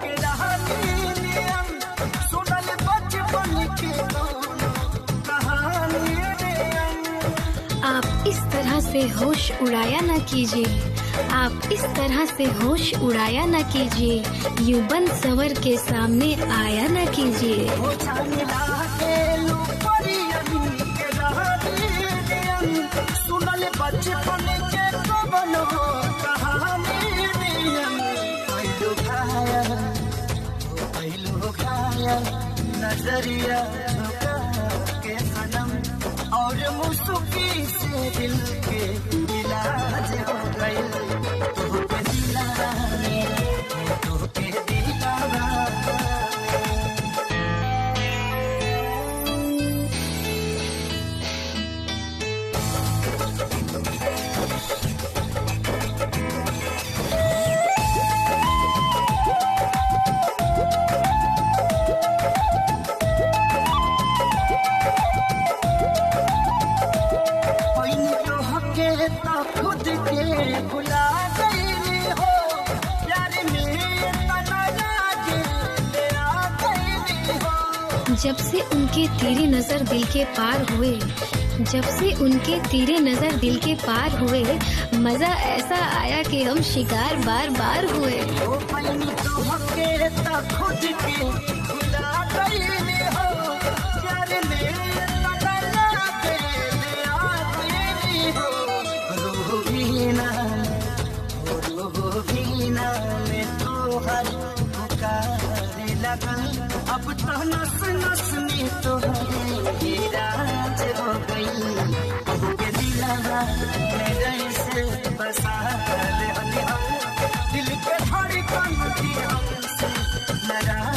के रहनी नियम सुनल बचपन के कहानी नियम। आप इस तरह से होश उड़ाया न कीजिए, आप इस तरह से होश उड़ाया न कीजिए, यूं बन सवर के सामने आया न कीजिए। हो जानिला के लुपरियन के रहनी नियम सुनल बचपन के कवन हो कहानी नियम। पहलू घायल नजरिया झुका के सनम और मुस्की से दिल के इलाज हो गई। तोहके दिलाने तोहके दिलाना खुद के भुला गई हो प्यार में तना लागे तेरा गई हो। जब से उनके तेरे नजर दिल के पार हुए, जब से उनके तेरे नजर दिल के पार हुए, मजा ऐसा आया कि हम शिकार बार बार हुए। ओ पलनी तो हके ता खुद के भुला गई हो प्यार में तना लागे तेरा गई हो। रूबीना में तो हर पुकारे लगन अब तो नस नस में तो राज हो गई। के दिलाना मेरे से बसा ले हम दिल के धड़कन की हमसे नाराज